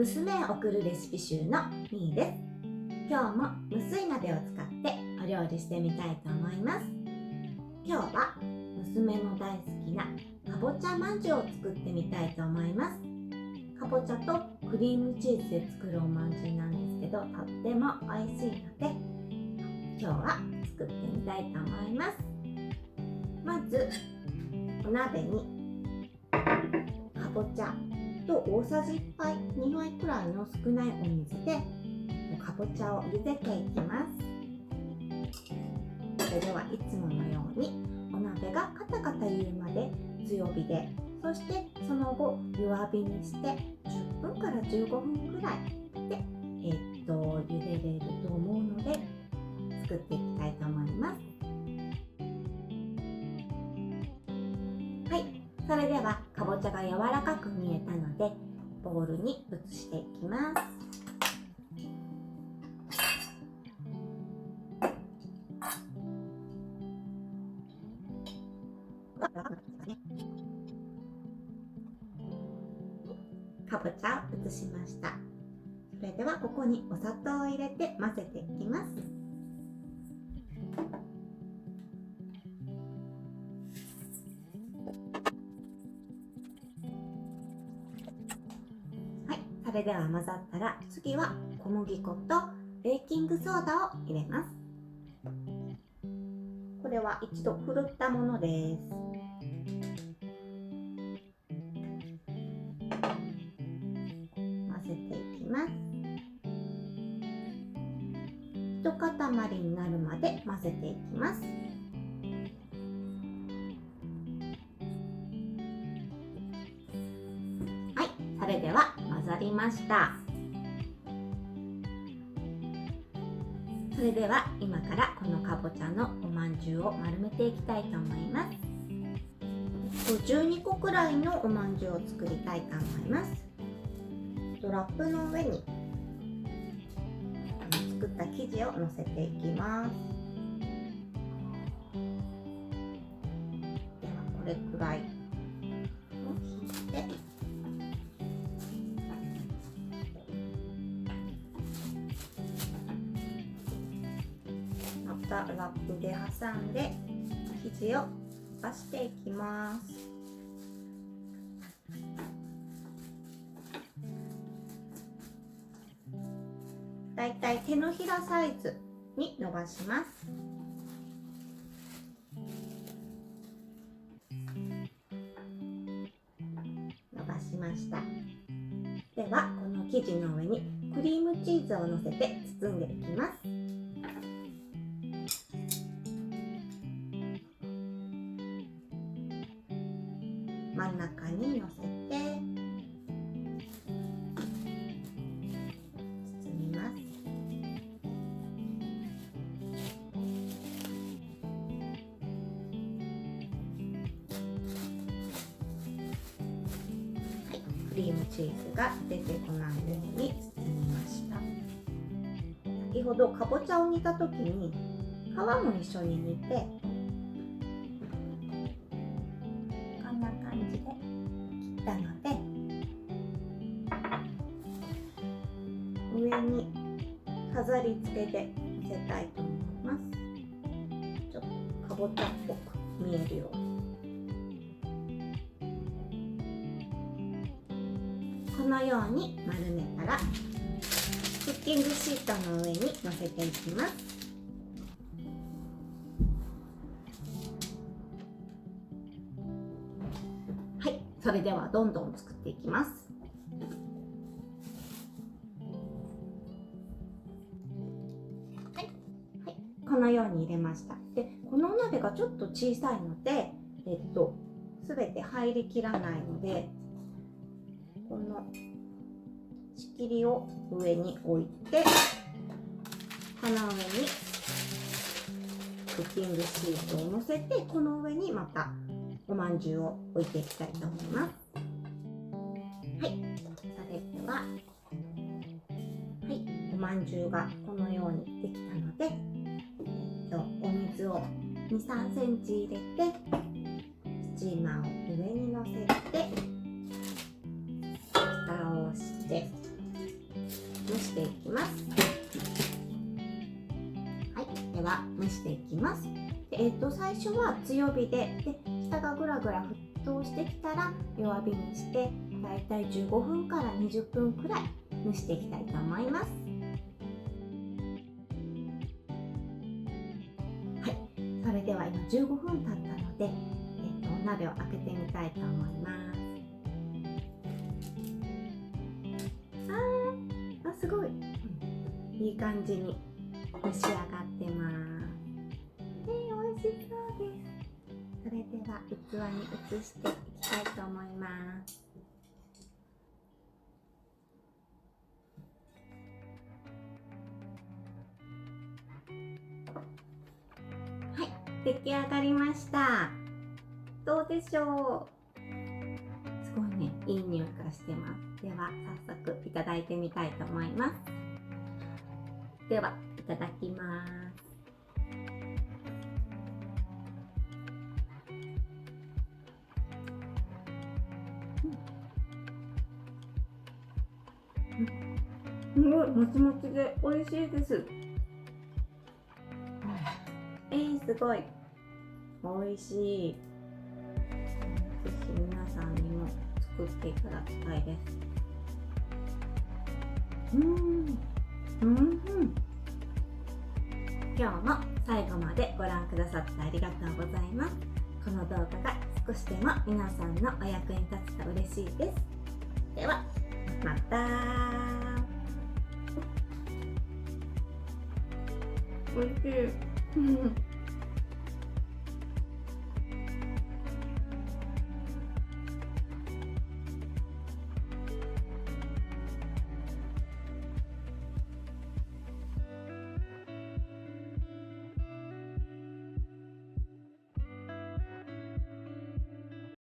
娘を送るレシピ集のみーです。今日も無水鍋を使ってお料理してみたいと思います。今日は娘の大好きなかぼちゃまんじゅうを作ってみたいと思います。かぼちゃとクリームチーズで作るおまんじゅうなんですけど、とっても美味しいので今日は作ってみたいと思います。まずお鍋にかぼちゃと大さじ1杯2杯くらいの少ないお水でかぼちゃを茹でていきます。それではいつものようにお鍋がカタカタ言うまで強火で、そしてその後弱火にして10分から15分くらいで、茹でれると思うので作っていきたいと思います。はい、それではかぼちゃが柔らかく煮えたのでボウルに移していきます。かぼちゃを移しました。それではここにお砂糖を入れて混ぜていきます。はい、それでは混ざったら次は小麦粉とベーキングソーダを入れます。これは一度ふるったものです。混ぜていきます。一塊になるまで混ぜていきます。はい、それでは混ざりました。それでは今からこのかぼちゃのおまんじゅうを丸めていきたいと思います。12個くらいのおまんじゅうを作りたいと思います。ラップの上に作った生地をのせていきます。ではこれくらいを引いて、またラップで挟んで生地を伸ばしていきます。だいたい手のひらサイズに伸ばします。伸ばしました。ではこの生地の上にクリームチーズをのせて包んでいきます。真ん中にのせて包みます。はい、クリームチーズが出てこないように包みました。先ほどかぼちゃを煮た時に皮も一緒に煮て、こんな感じで切ったので上に飾り付けでのせたいと思います。ちょっとかぼちゃっぽく見えるようにこのように丸めたらクッキングシートの上にのせていきます。はい、それではどんどん作っていきます。はい、このように入れました。で、このお鍋がちょっと小さいので、すべて入りきらないので、この仕切りを上に置いて、この上にクッキングシートをのせて、この上にまたおまんじゅうを置いていきたいと思います。はい、それでは、はい、おまんじゅうがこのようにできたので、お水を2、3センチ入れて、スチーマーを上にのせて、蓋をして、していきます。はい、では蒸していきます。最初は強火で、下がぐらぐら沸騰してきたら弱火にして、だいたい15分から20分くらい蒸していきたいと思います。はい、それでは今15分経ったので、お鍋を開けてみたいと思います。すごい、いい感じに蒸し上がってます。美味しそうです。それでは器に移していきたいと思います。はい、出来上がりました。どうでしょう。すごいね、いい匂いがしてます。では早速いただいてみたいと思います。ではいただきます。すごいもちもちで美味しいです。すごい美味しい。ぜひ皆さんにも作っていただきたいです。今日も最後までご覧くださってありがとうございます。この動画が少しでも皆さんのお役に立つと嬉しいです。ではまた。美味しい。